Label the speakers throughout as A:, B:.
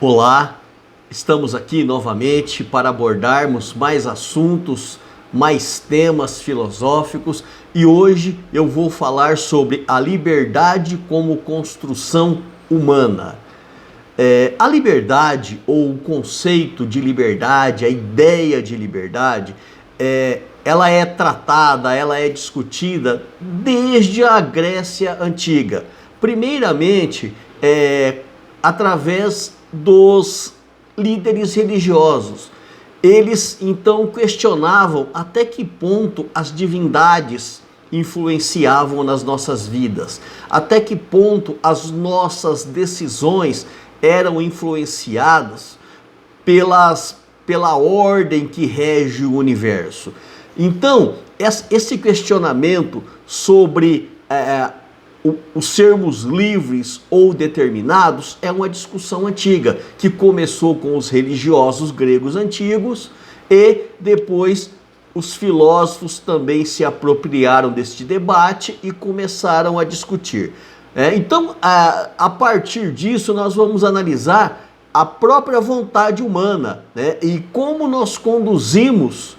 A: Olá, estamos aqui novamente para abordarmos mais assuntos, mais temas filosóficos e hoje eu vou falar sobre a liberdade como construção humana. A liberdade ou o conceito de liberdade, a ideia de liberdade, ela é tratada, ela é discutida desde a Grécia Antiga. Primeiramente, através dos líderes religiosos. Eles então questionavam até que ponto as divindades influenciavam nas nossas vidas, até que ponto as nossas decisões eram influenciadas pela ordem que rege o universo. Então, esse questionamento sobre os sermos livres ou determinados é uma discussão antiga, que começou com os religiosos gregos antigos e depois os filósofos também se apropriaram deste debate e começaram a discutir. Então, a partir disso, nós vamos analisar a própria vontade humana, né, e como nós conduzimos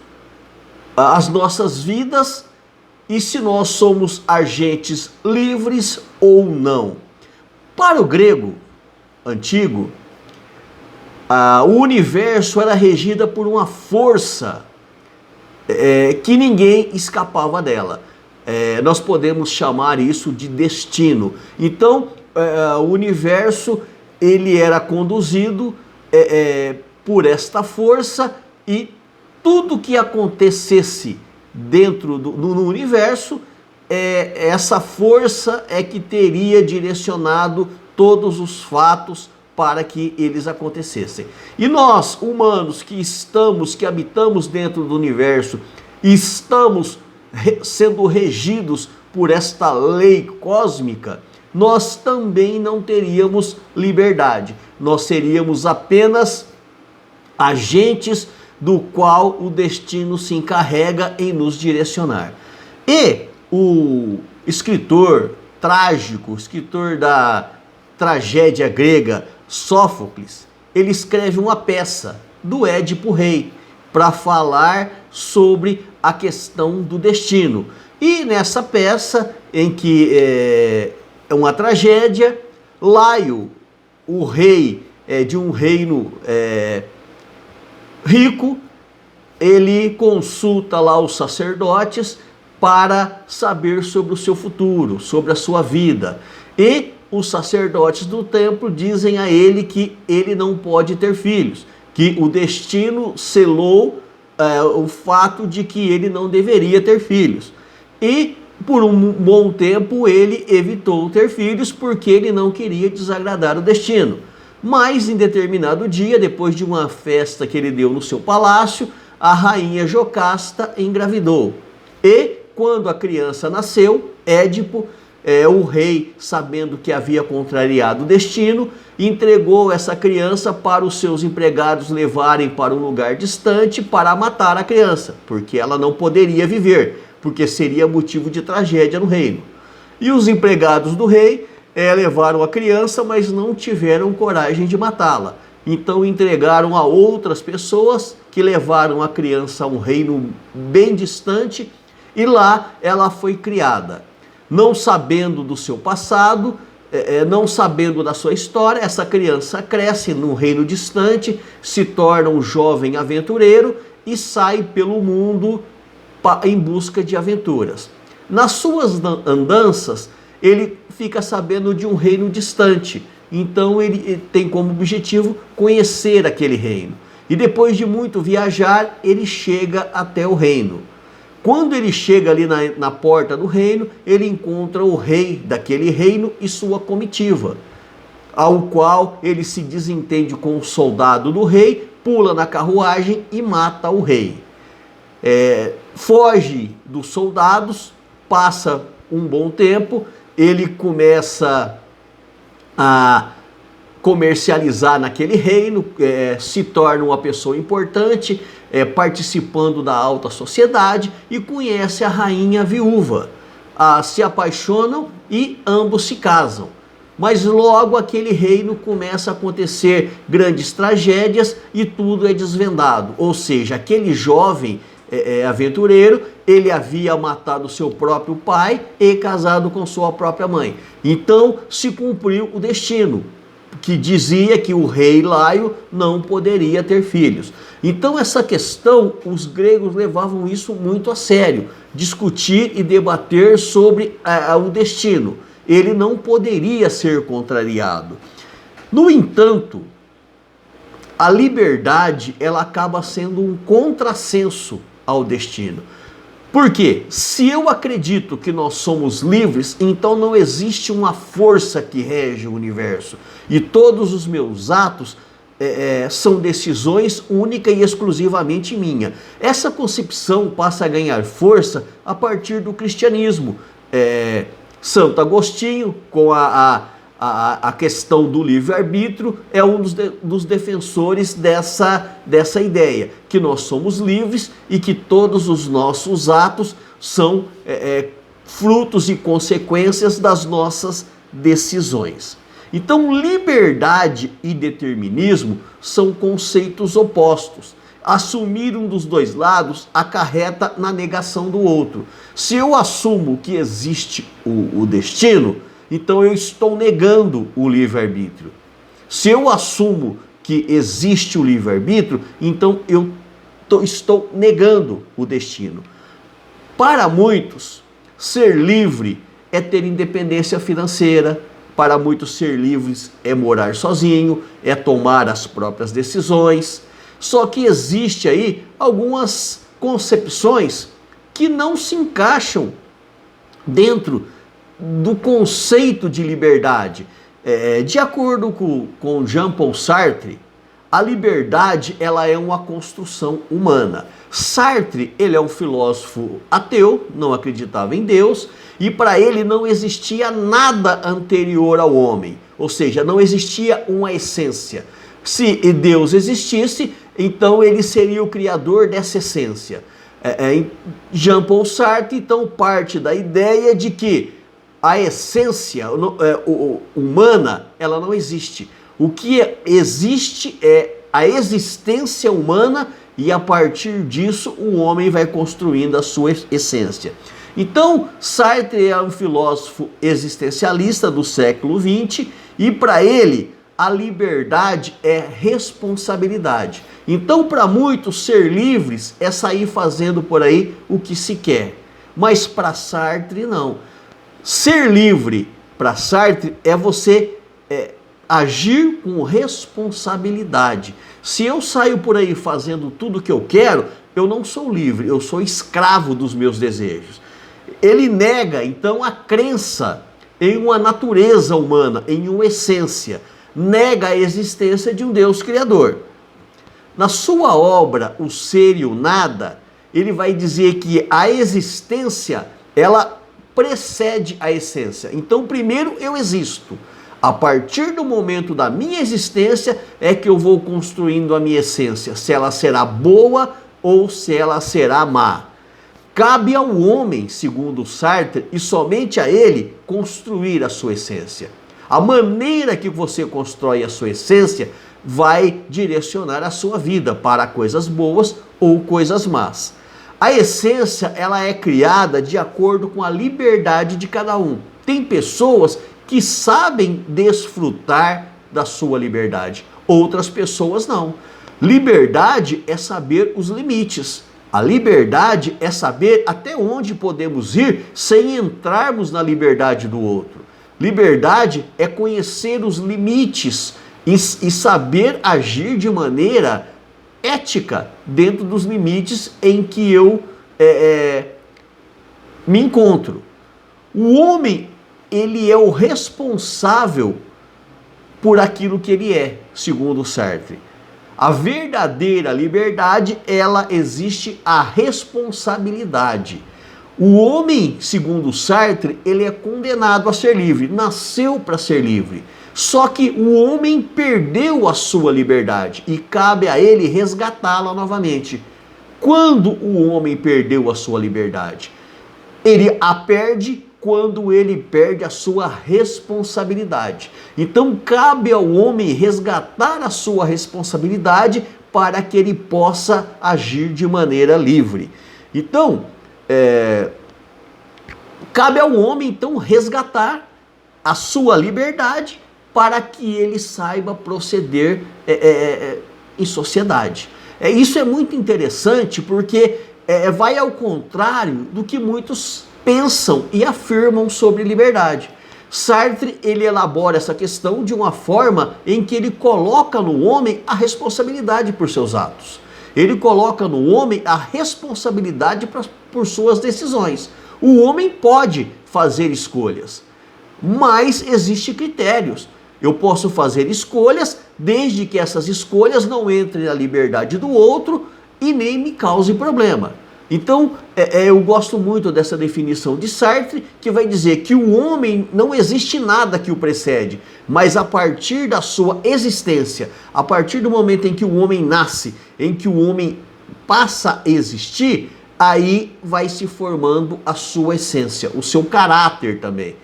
A: as nossas vidas e se nós somos agentes livres ou não. Para o grego antigo, o universo era regido por uma força que ninguém escapava dela. Nós podemos chamar isso de destino. Então, o universo ele era conduzido por esta força e tudo que acontecesse dentro no universo, essa força é que teria direcionado todos os fatos para que eles acontecessem. E nós, humanos, que habitamos dentro do universo, estamos sendo regidos por esta lei cósmica, nós também não teríamos liberdade. Nós seríamos apenas agentes do qual o destino se encarrega em nos direcionar. E o escritor trágico, escritor da tragédia grega, Sófocles, ele escreve uma peça do Édipo Rei para falar sobre a questão do destino. E nessa peça, em que é uma tragédia, Laio, o rei de um reino rico, ele consulta lá os sacerdotes para saber sobre o seu futuro, sobre a sua vida. E os sacerdotes do templo dizem a ele que ele não pode ter filhos, que o destino selou o fato de que ele não deveria ter filhos. E por um bom tempo ele evitou ter filhos porque ele não queria desagradar o destino. Mas em determinado dia, depois de uma festa que ele deu no seu palácio, a rainha Jocasta engravidou. E quando a criança nasceu, Édipo, o rei, sabendo que havia contrariado o destino, entregou essa criança para os seus empregados levarem para um lugar distante para matar a criança, porque ela não poderia viver, porque seria motivo de tragédia no reino. E os empregados do rei levaram a criança, mas não tiveram coragem de matá-la. Então entregaram a outras pessoas que levaram a criança a um reino bem distante e lá ela foi criada. Não sabendo do seu passado, não sabendo da sua história, essa criança cresce num reino distante, se torna um jovem aventureiro e sai pelo mundo em busca de aventuras. Nas suas andanças, ele fica sabendo de um reino distante, então ele tem como objetivo conhecer aquele reino. E depois de muito viajar, ele chega até o reino. Quando ele chega ali na porta do reino, ele encontra o rei daquele reino e sua comitiva, ao qual ele se desentende com o soldado do rei, pula na carruagem e mata o rei. Foge dos soldados, passa um bom tempo, ele começa a comercializar naquele reino, se torna uma pessoa importante, participando da alta sociedade e conhece a rainha viúva. Se apaixonam e ambos se casam. Mas logo aquele reino começa a acontecer grandes tragédias e tudo é desvendado. Ou seja, aquele jovem aventureiro, ele havia matado seu próprio pai e casado com sua própria mãe. Então se cumpriu o destino, que dizia que o rei Laio não poderia ter filhos. Então essa questão, os gregos levavam isso muito a sério, discutir e debater sobre o destino. Ele não poderia ser contrariado. No entanto, a liberdade, ela acaba sendo um contrassenso ao destino. Por quê? Se eu acredito que nós somos livres, então não existe uma força que rege o universo. E todos os meus atos são decisões única e exclusivamente minha. Essa concepção passa a ganhar força a partir do cristianismo. Santo Agostinho, com a questão do livre-arbítrio, é um dos defensores dessa ideia, que nós somos livres e que todos os nossos atos são frutos e consequências das nossas decisões. Então, liberdade e determinismo são conceitos opostos. Assumir um dos dois lados acarreta na negação do outro. Se eu assumo que existe o destino, então eu estou negando o livre-arbítrio. Se eu assumo que existe o livre-arbítrio, então eu estou negando o destino. Para muitos, ser livre é ter independência financeira. Para muitos, ser livres é morar sozinho, é tomar as próprias decisões. Só que existe aí algumas concepções que não se encaixam dentro do conceito de liberdade. De acordo com Jean-Paul Sartre, a liberdade, ela é uma construção humana. Sartre, ele é um filósofo ateu, não acreditava em Deus, e para ele não existia nada anterior ao homem, ou seja, não existia uma essência. Se Deus existisse, então ele seria o criador dessa essência. Jean-Paul Sartre, então, parte da ideia de que a essência humana, ela não existe. O que existe é a existência humana e a partir disso o homem vai construindo a sua essência. Então, Sartre é um filósofo existencialista do século XX e para ele a liberdade é responsabilidade. Então, para muitos, ser livres é sair fazendo por aí o que se quer. Mas para Sartre, não. Ser livre, para Sartre, é você agir com responsabilidade. Se eu saio por aí fazendo tudo o que eu quero, eu não sou livre, eu sou escravo dos meus desejos. Ele nega, então, a crença em uma natureza humana, em uma essência. Nega a existência de um Deus criador. Na sua obra, O Ser e o Nada, ele vai dizer que a existência, ela precede a essência. Então, primeiro eu existo. A partir do momento da minha existência é que eu vou construindo a minha essência, se ela será boa ou se ela será má. Cabe ao homem, segundo Sartre, e somente a ele, construir a sua essência. A maneira que você constrói a sua essência vai direcionar a sua vida para coisas boas ou coisas más. A essência, ela é criada de acordo com a liberdade de cada um. Tem pessoas que sabem desfrutar da sua liberdade, outras pessoas não. Liberdade é saber os limites. A liberdade é saber até onde podemos ir sem entrarmos na liberdade do outro. Liberdade é conhecer os limites e saber agir de maneira ética dentro dos limites em que eu me encontro. O homem, ele é o responsável por aquilo que ele é, segundo Sartre. A verdadeira liberdade, ela existe a responsabilidade. O homem, segundo Sartre, ele é condenado a ser livre, nasceu para ser livre. Só que o homem perdeu a sua liberdade e cabe a ele resgatá-la novamente. Quando o homem perdeu a sua liberdade? Ele a perde quando ele perde a sua responsabilidade. Então cabe ao homem resgatar a sua responsabilidade para que ele possa agir de maneira livre. Então, cabe ao homem então resgatar a sua liberdade para que ele saiba proceder em sociedade. Isso é muito interessante porque vai ao contrário do que muitos pensam e afirmam sobre liberdade. Sartre, ele elabora essa questão de uma forma em que ele coloca no homem a responsabilidade por seus atos. Ele coloca no homem a responsabilidade por suas decisões. O homem pode fazer escolhas, mas existem critérios. Eu posso fazer escolhas desde que essas escolhas não entrem na liberdade do outro e nem me causem problema. Então, eu gosto muito dessa definição de Sartre, que vai dizer que o homem não existe nada que o precede, mas a partir da sua existência, a partir do momento em que o homem nasce, em que o homem passa a existir, aí vai se formando a sua essência, o seu caráter também.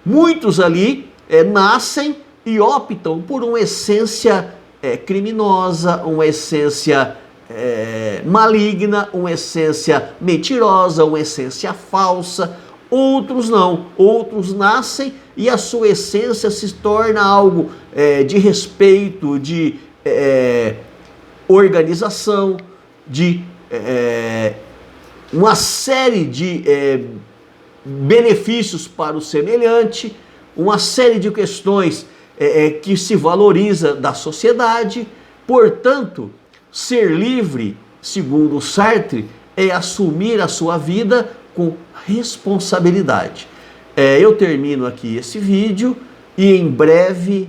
A: Muitos ali nascem e optam por uma essência criminosa, uma essência maligna, uma essência mentirosa, uma essência falsa. Outros não, outros nascem e a sua essência se torna algo de respeito, de organização, de uma série de benefícios para o semelhante, uma série de questões que se valoriza da sociedade. Portanto, ser livre, segundo Sartre, é assumir a sua vida com responsabilidade. Eu termino aqui esse vídeo e em breve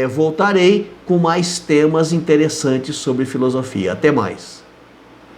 A: voltarei com mais temas interessantes sobre filosofia. Até mais!